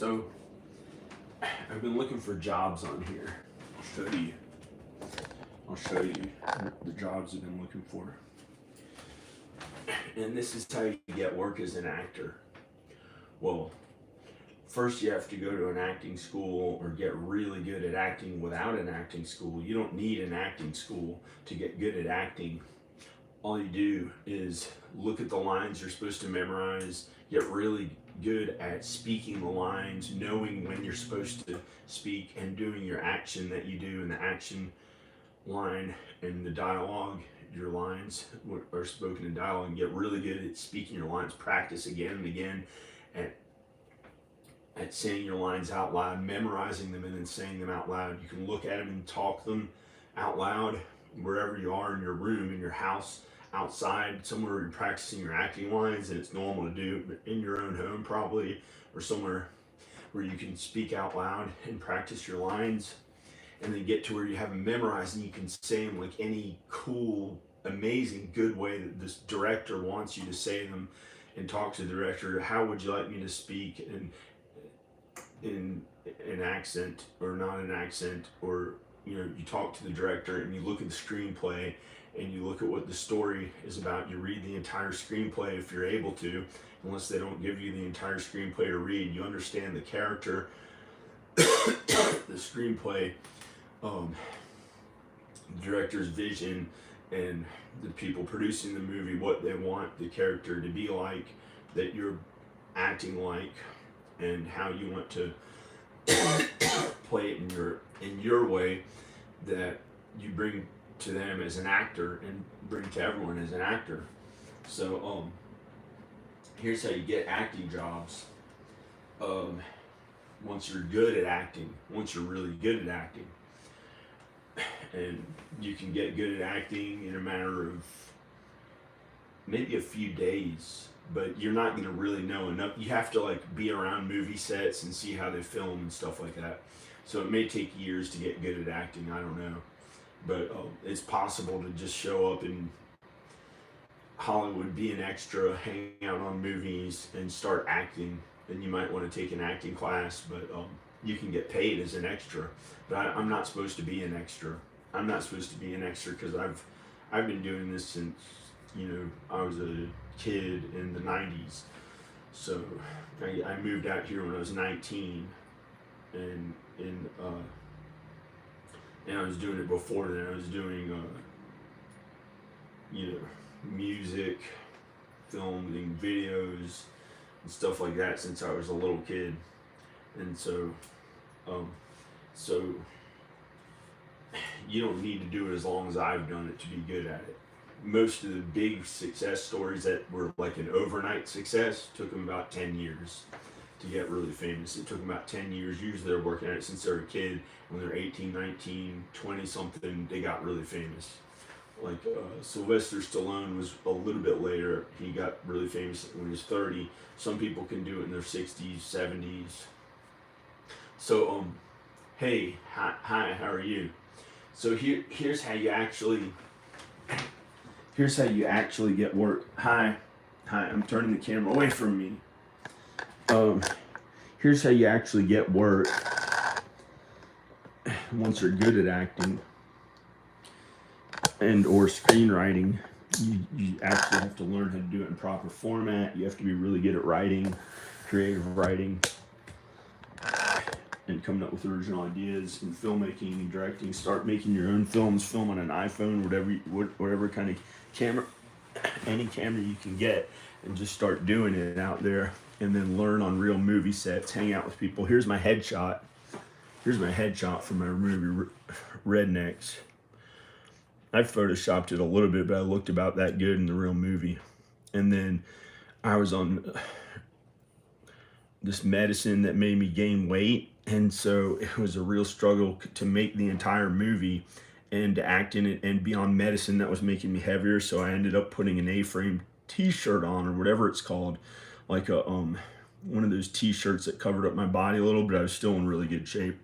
So I've been looking for jobs on here. I'll show you the jobs I've been looking for. And this is how you get work as an actor. Well, first you have to go to an acting school or get really good at acting without an acting school. You don't need an acting school to get good at acting. All you do is look at the lines you're supposed to memorize, get really good at speaking the lines, knowing when you're supposed to speak, and doing your action that you do in the action line and the dialogue. Your lines are spoken in dialogue, and get really good at speaking your lines. Practice again and again at saying your lines out loud, memorizing them, and then saying them out loud. You can look at them and talk them out loud wherever you are, in your room, in your house, outside, somewhere where you're practicing your acting lines, and it's normal to do, but in your own home probably, or somewhere where you can speak out loud and practice your lines, and then get to where you have them memorized and you can say them like any cool, amazing, good way that this director wants you to say them, and talk to the director. How would you like me to speak in an accent or not an accent? Or you talk to the director and you look at the screenplay and you look at what the story is about. You read the entire screenplay if you're able to, unless they don't give you the entire screenplay to read. You understand the character, the screenplay, the director's vision, and the people producing the movie, what they want the character to be like, that you're acting like, and how you want to play it in your way that you bring to them as an actor and bring to everyone as an actor. So here's how you get acting jobs. Once you're good at acting, once you're really good at acting, and you can get good at acting in a matter of maybe a few days, but you're not going to really know enough. You have to like be around movie sets and see how they film and stuff like that. So it may take years to get good at acting. I don't know, but it's possible to just show up in Hollywood, be an extra, hang out on movies, and start acting. And you might want to take an acting class, but you can get paid as an extra. But I'm not supposed to be an extra. I'm not supposed to be an extra because I've been doing this since I was a kid in the 90s. So I moved out here when I was 19, and I was doing it before then. I was doing music, filming videos and stuff like that since I was a little kid. And so you don't need to do it as long as I've done it to be good at it. Most of the big success stories that were like an overnight success took them about 10 years to get really famous. It took them about 10 years. Usually they're working at it since they're a kid. When they're 18, 19, 20 something, they got really famous. Like Sylvester Stallone was a little bit later. He got really famous when he was 30. Some people can do it in their 60s, 70s. So, hey, hi, how are you? So here's how you actually get work. Hi, I'm turning the camera away from me. Here's how you actually get work once you're good at acting and or screenwriting. You actually have to learn how to do it in proper format. You have to be really good at writing, creative writing, and coming up with original ideas, and filmmaking and directing. Start making your own films, film on an iPhone, whatever kind of camera, any camera you can get, and just start doing it out there, and then learn on real movie sets, hang out with people. Here's my headshot. Here's my headshot from my movie Rednecks. I photoshopped it a little bit, but I looked about that good in the real movie. And then I was on this medicine that made me gain weight, and so it was a real struggle to make the entire movie and to act in it and be on medicine that was making me heavier. So I ended up putting an A-frame t-shirt on, or whatever it's called, like a one of those t-shirts that covered up my body a little, but I was still in really good shape.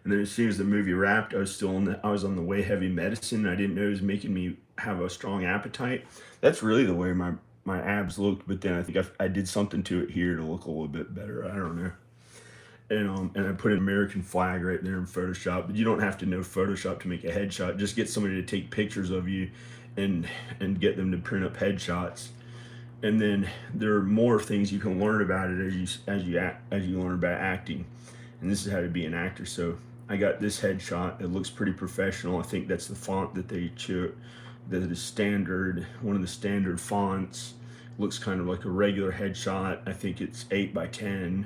And then as soon as the movie wrapped, I was on the way heavy medicine. I didn't know it was making me have a strong appetite. That's really the way my abs looked, but then I think I did something to it here to look a little bit better. I don't know. and I put an American flag right there in Photoshop. But you don't have to know Photoshop to make a headshot. Just get somebody to take pictures of you, and get them to print up headshots. And then there are more things you can learn about it as you learn about acting. And this is how to be an actor. So I got this headshot. It looks pretty professional. I think that's the font that they chose. That is standard, one of the standard fonts. Looks kind of like a regular headshot. I think it's 8x10.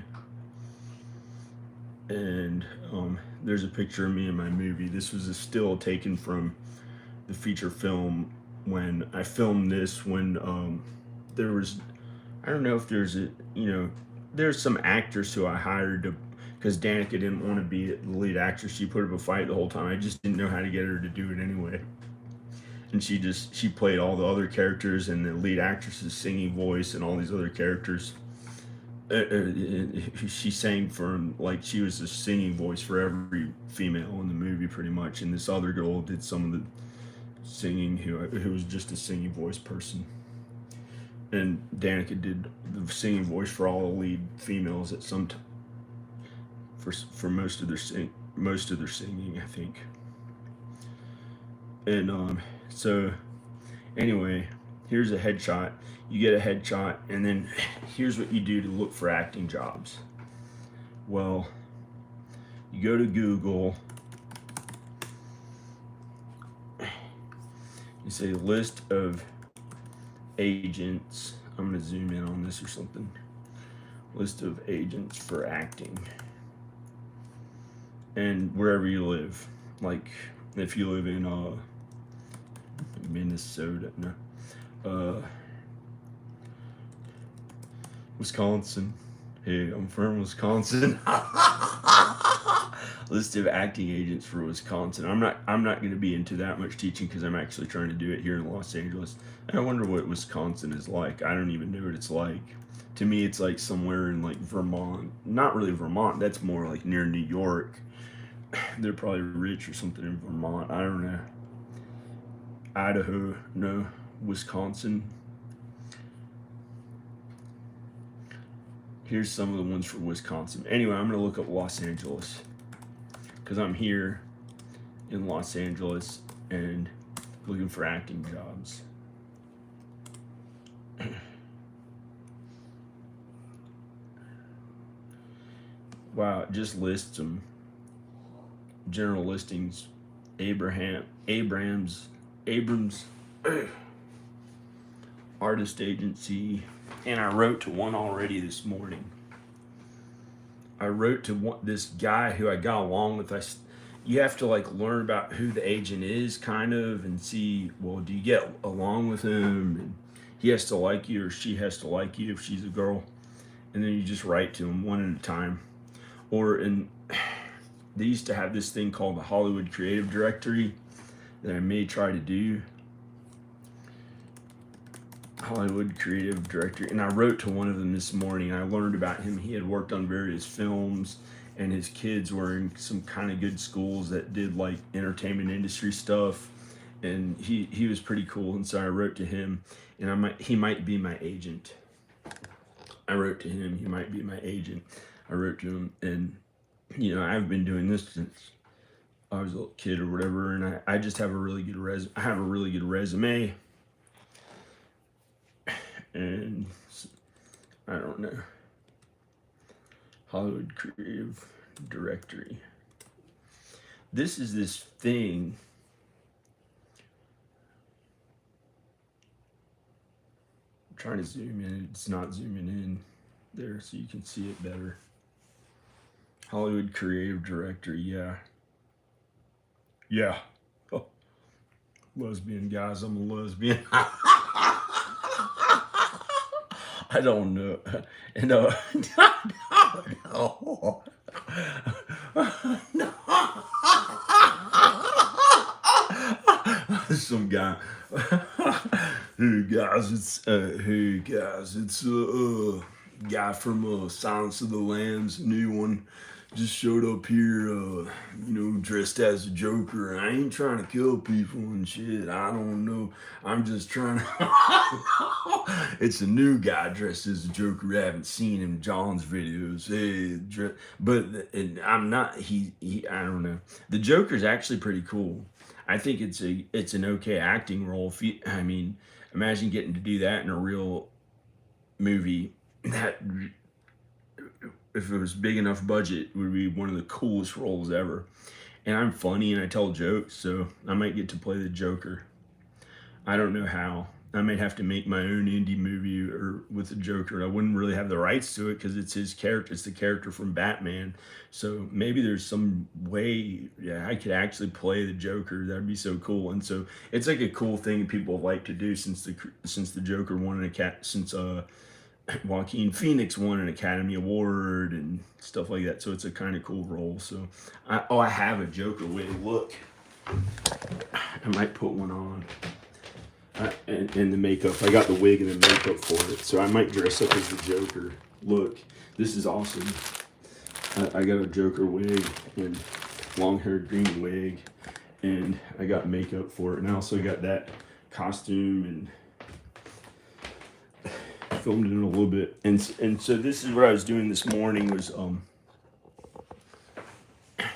And there's a picture of me in my movie. This was a still taken from the feature film when I filmed this. When there was, I don't know if there's there's some actors who I hired to, because Danica didn't want to be the lead actress. She put up a fight the whole time. I just didn't know how to get her to do it anyway. And she played all the other characters and the lead actress's singing voice and all these other characters. She sang for him, like she was the singing voice for every female in the movie pretty much. And this other girl did some of the singing who was just a singing voice person. And Danica did the singing voice for all the lead females at some time. For most of their singing, I think. And so anyway, here's a headshot. You get a headshot, and then here's what you do to look for acting jobs. Well, you go to Google. You say list of agents. I'm gonna zoom in on this or something. List of agents for acting. And wherever you live, like if you live in Minnesota, no, Wisconsin. Hey, I'm from Wisconsin. List of acting agents for Wisconsin. I'm not going to be into that much teaching because I'm actually trying to do it here in Los Angeles. And I wonder what Wisconsin is like. I don't even know what it's like. To me, it's like somewhere in like Vermont. Not really Vermont. That's more like near New York. They're probably rich or something in Vermont. I don't know. Idaho, no. Wisconsin. Here's some of the ones for Wisconsin. Anyway, I'm going to look up Los Angeles because I'm here in Los Angeles and looking for acting jobs. Wow, it just lists them. General listings. Abrams artist agency, and I wrote to one already this morning. I wrote to this guy who I got along with. You have to like learn about who the agent is kind of and see, well, do you get along with him? And he has to like you or she has to like you if she's a girl. And then you just write to him one at a time. They used to have this thing called the Hollywood Creative Directory that I may try to do. Hollywood Creative Directory. And I wrote to one of them this morning. I learned about him. He had worked on various films, and his kids were in some kind of good schools that did like entertainment industry stuff. And he was pretty cool. And so I wrote to him, and he might be my agent. I wrote to him. He might be my agent. I wrote to him, and I've been doing this since I was a little kid or whatever, and I just have a really good resume. I have a really good resume, and I don't know. Hollywood Creative Directory. This is this thing. I'm trying to zoom in. It's not zooming in there so you can see it better. Hollywood Creative Directory, yeah. Yeah. Oh. Lesbian guys, I'm a lesbian. I don't know. And no. Some guy. Hey guys, it's guy from Silence of the Lambs, new one. just showed up here, dressed as a Joker. I ain't trying to kill people and shit. I don't know. I'm just trying to. It's a new guy dressed as a Joker. I haven't seen him. John's videos. Hey, but and I'm not. He. I don't know. The Joker's actually pretty cool. I think it's an okay acting role. I mean, imagine getting to do that in a real movie. That, if it was big enough budget, would be one of the coolest roles ever. And I'm funny and I tell jokes, so I might get to play the Joker. I don't know how. I might have to make my own indie movie or with the Joker. I wouldn't really have the rights to it because it's his character. It's the character from Batman. So maybe there's some way, yeah, I could actually play the Joker. That'd be so cool. And so it's like a cool thing people like to do since the Joker won since Joaquin Phoenix won an Academy Award and stuff like that. So it's a kind of cool role. So I have a Joker wig. Look, I might put one on. And the makeup. I got the wig and the makeup for it. So I might dress up as the Joker. Look, this is awesome. I got a Joker wig and long-haired green wig. And I got makeup for it. And I also got that costume and filmed it in a little bit. And so this is what I was doing this morning was, I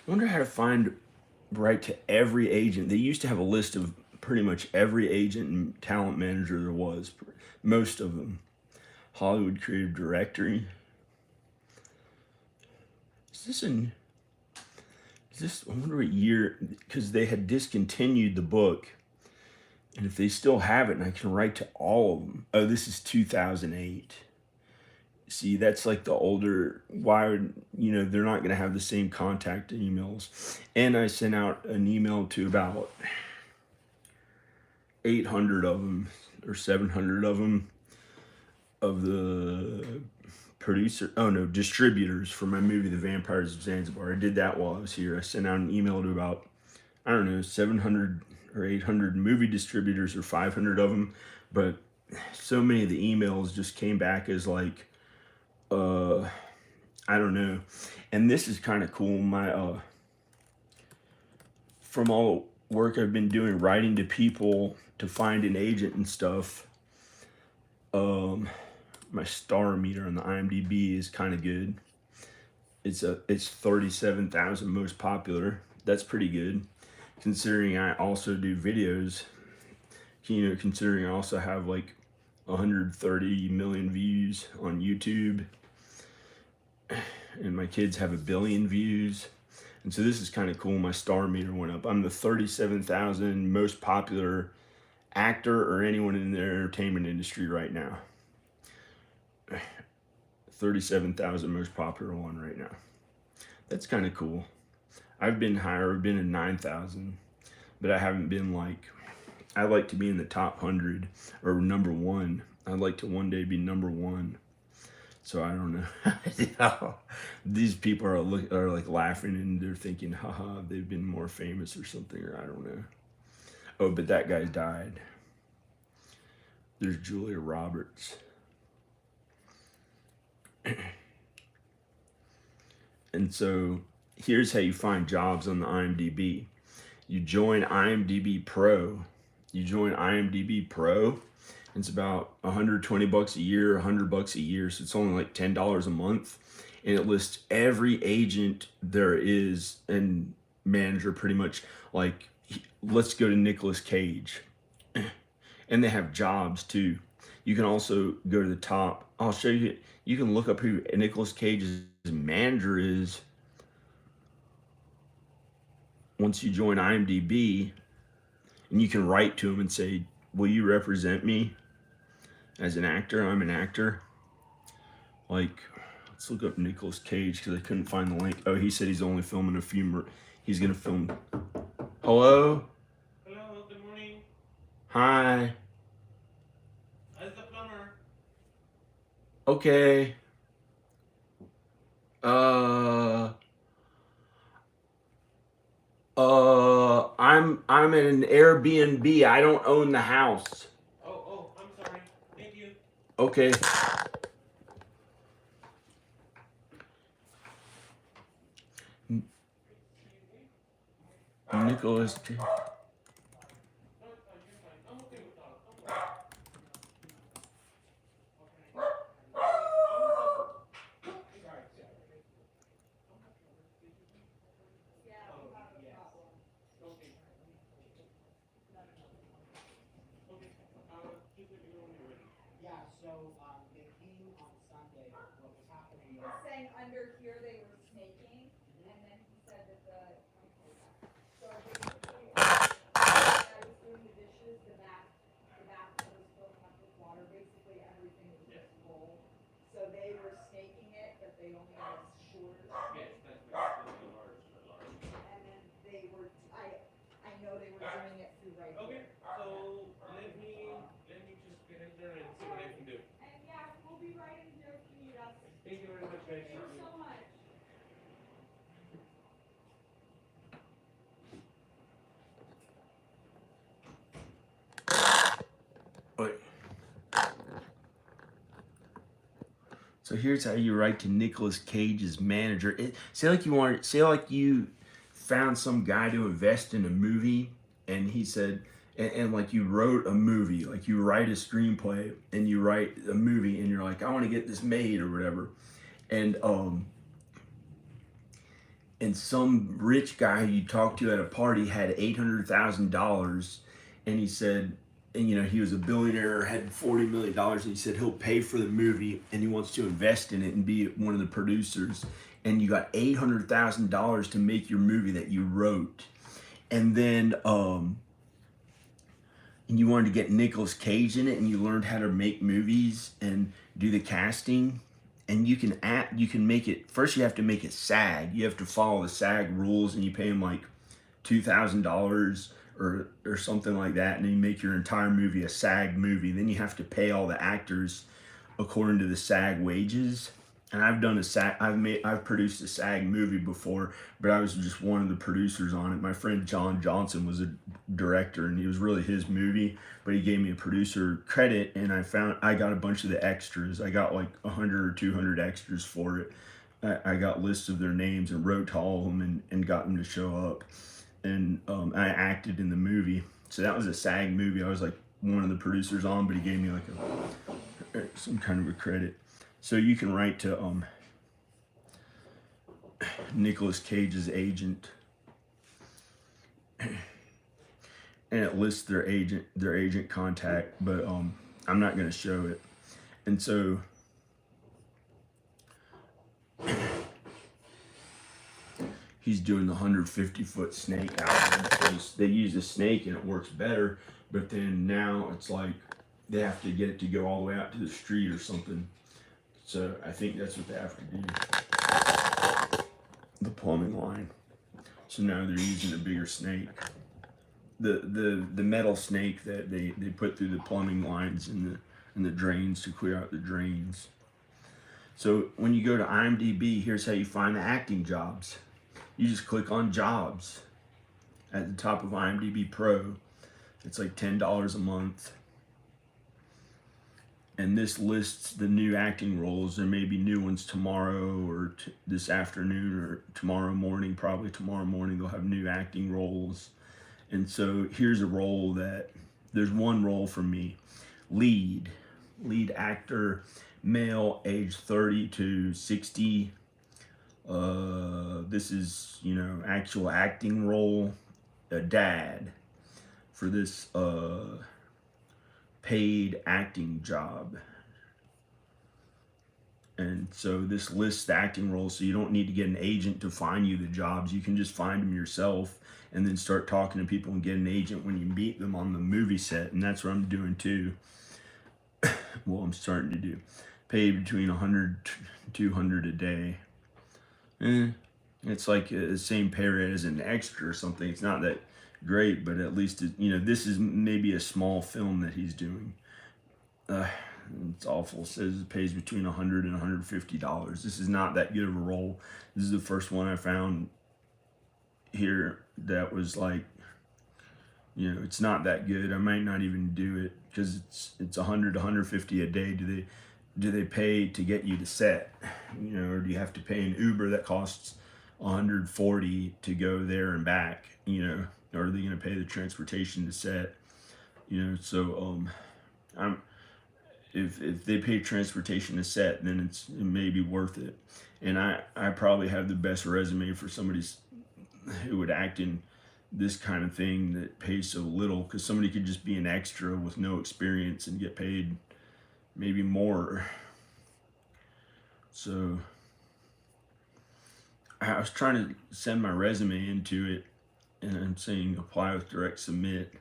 wonder how to find right to every agent. They used to have a list of pretty much every agent and talent manager there was, most of them. Hollywood Creative Directory. I wonder what year, because they had discontinued the book, and if they still have it, and I can write to all of them. Oh, this is 2008. See, that's like the older, why would, they're not going to have the same contact emails. And I sent out an email to about 800 of them or 700 of them of the distributors for my movie The Vampires of Zanzibar. I did that while I was here. I sent out an email to about 700 or 800 movie distributors or 500 of them, but so many of the emails just came back as like I don't know. And this is kind of cool. My from all the work I've been doing writing to people to find an agent and stuff, my star meter on the IMDb is kind of good. It's 37,000 most popular. That's pretty good, considering I also do videos. Considering I also have like 130 million views on YouTube, and my kids have 1 billion views. And so this is kind of cool. My star meter went up. I'm the 37,000 most popular actor or anyone in the entertainment industry right now. 37,000 most popular one right now. That's kind of cool. I've been higher. I've been in 9,000, but I haven't been like, I like to be in the top 100 or number one. I'd like to one day be number one. So I don't know. These people are like laughing and they're thinking, haha, they've been more famous or something, or I don't know. Oh, but that guy died. There's Julia Roberts. And so here's how you find jobs on the IMDb. You join IMDb Pro. It's about 120 bucks a year, 100 bucks a year. So it's only like $10 a month. And it lists every agent there is and manager pretty much. Like, let's go to Nicolas Cage. And they have jobs too. You can also go to the top. I'll show you. You can look up who Nicolas Cage's manager is once you join IMDb. And you can write to him and say, will you represent me as an actor? I'm an actor. Like, let's look up Nicolas Cage because I couldn't find the link. Oh, he said he's only filming a few more. He's going to film. Hello? Hello, good morning. Hi. As the plumber. Okay. I'm in an Airbnb. I don't own the house. Oh, I'm sorry. Thank you. Okay. Nicholas. I'm okay with that. Okay. Okay. Just let me know when you're ready. Yeah, so they came on Sunday. What was happening was saying under here they were snaking, and then he said that so basically I was doing the dishes, the bathtub was filling up with water, basically everything was just full. So they were snaking it, but they only had a shorter Yes, snake. that's large. And then they were, I know they were doing it through right Okay, here. so let me just get in there and see what I can do. And yeah, we'll be right in here if you need us. Thank you very much, guys. Thank you so much. Wait. So here's how you write to Nicolas Cage's manager. Say like you found some guy to invest in a movie, and he said, and like you wrote a movie, like you write a screenplay and you write a movie, and you're like, I want to get this made or whatever, and some rich guy who you talked to at a party had $800,000, and he said, and he was a billionaire, had $40 million, and he said he'll pay for the movie and he wants to invest in it and be one of the producers. And you got $800,000 to make your movie that you wrote, and then and you wanted to get Nicolas Cage in it, and you learned how to make movies and do the casting. And you can make it, first you have to make it SAG. You have to follow the SAG rules, and you pay them like $2,000 or something like that, and then you make your entire movie a SAG movie. Then you have to pay all the actors according to the SAG wages. And I've produced a SAG movie before, but I was just one of the producers on it. My friend John Johnson was a director, and it was really his movie, but he gave me a producer credit, and I got a bunch of the extras. I got like 100 or 200 extras for it. I got lists of their names and wrote to all of them and got them to show up. And I acted in the movie. So that was a SAG movie. I was like one of the producers on, but he gave me like some kind of a credit. So you can write to Nicolas Cage's agent, and it lists their agent contact, but I'm not going to show it. And so he's doing the 150-foot snake out. They use a snake and it works better, but then now it's like they have to get it to go all the way out to the street or something. So I think that's what they have to do. The plumbing line. So now they're using a bigger snake. The metal snake that they put through the plumbing lines and the drains to clear out the drains. So when you go to IMDb, here's how you find the acting jobs. You just click on jobs at the top of IMDb Pro. It's like $10 a month. And this lists the new acting roles. There may be new ones tomorrow or this afternoon or tomorrow morning. Probably tomorrow morning they'll have new acting roles. And so here's a role there's one role for me. Lead actor, male, age 30 to 60. This is, actual acting role. A dad for this paid acting job. And so this lists the acting roles, so you don't need to get an agent to find you the jobs. You can just find them yourself and then start talking to people and get an agent when you meet them on the movie set. And that's what I'm doing too. Well, I'm starting to do. Pay between 100 200 a day. It's like the same pay rate as an extra or something. It's not that great, but at least this is maybe a small film that he's doing. It's awful. It says it pays between $100 and $150. This is not that good of a role. This is the first one I found here that was like, it's not that good. I might not even do it because it's $100 to $150 a day. Do they pay to get you to set? Or do you have to pay an Uber that costs $140 to go there and back, you know, are they going to pay the transportation to set, you know? So if they pay transportation to set, then it may be worth it. And I probably have the best resume for somebody who would act in this kind of thing that pays so little, because somebody could just be an extra with no experience and get paid maybe more. So I was trying to send my resume into it, and I'm saying apply with direct submit,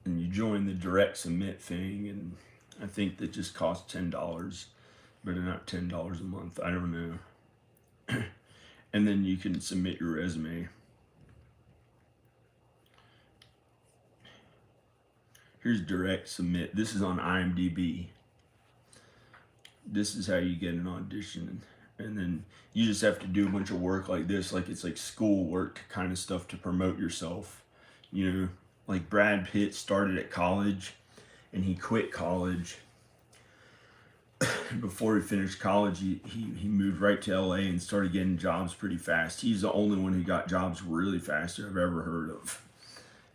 and you join the direct submit thing, and I think that just costs $10, but not $10 a month, I don't know. And then you can submit your resume. Here's direct submit. This is on IMDb. This is how you get an audition. And then you just have to do a bunch of work like this, like it's like school work kind of stuff to promote yourself. You know, like Brad Pitt started at college and he quit college. Before he finished college, he moved right to LA and started getting jobs pretty fast. He's the only one who got jobs really fast I've ever heard of.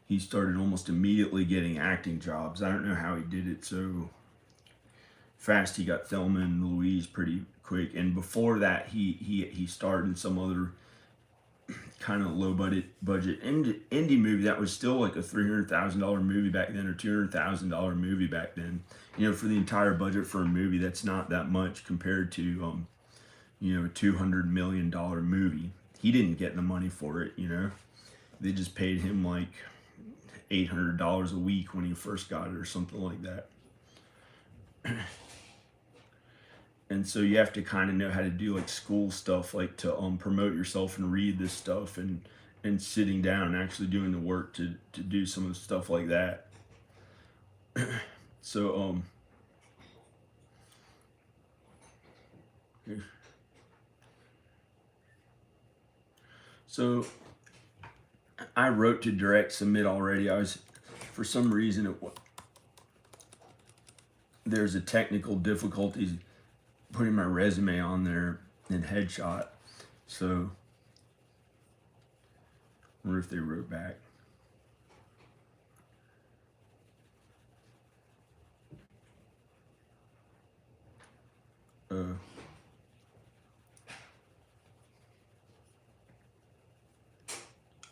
He started almost immediately getting acting jobs. I don't know how he did it so fast. He got Thelma and Louise pretty quick. And before that, he starred in some other kind of low budget indie movie that was still like a $300,000 movie back then, or $200,000 movie back then. You know, for the entire budget for a movie, that's not that much compared to you know, a $200 million movie. He didn't get the money for it, you know. They just paid him like $800 a week when he first got it, or something like that. And so you have to kind of know how to do like school stuff, like to promote yourself and read this stuff, and sitting down and actually doing the work to do some of the stuff like that. So so I wrote to direct submit already. I was, for some reason, there's a technical difficulty putting my resume on there in headshot. So I wonder if they wrote back.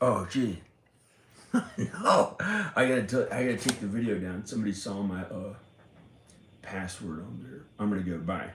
Oh gee. No, I gotta take the video down. Somebody saw my password on there. I'm gonna go bye.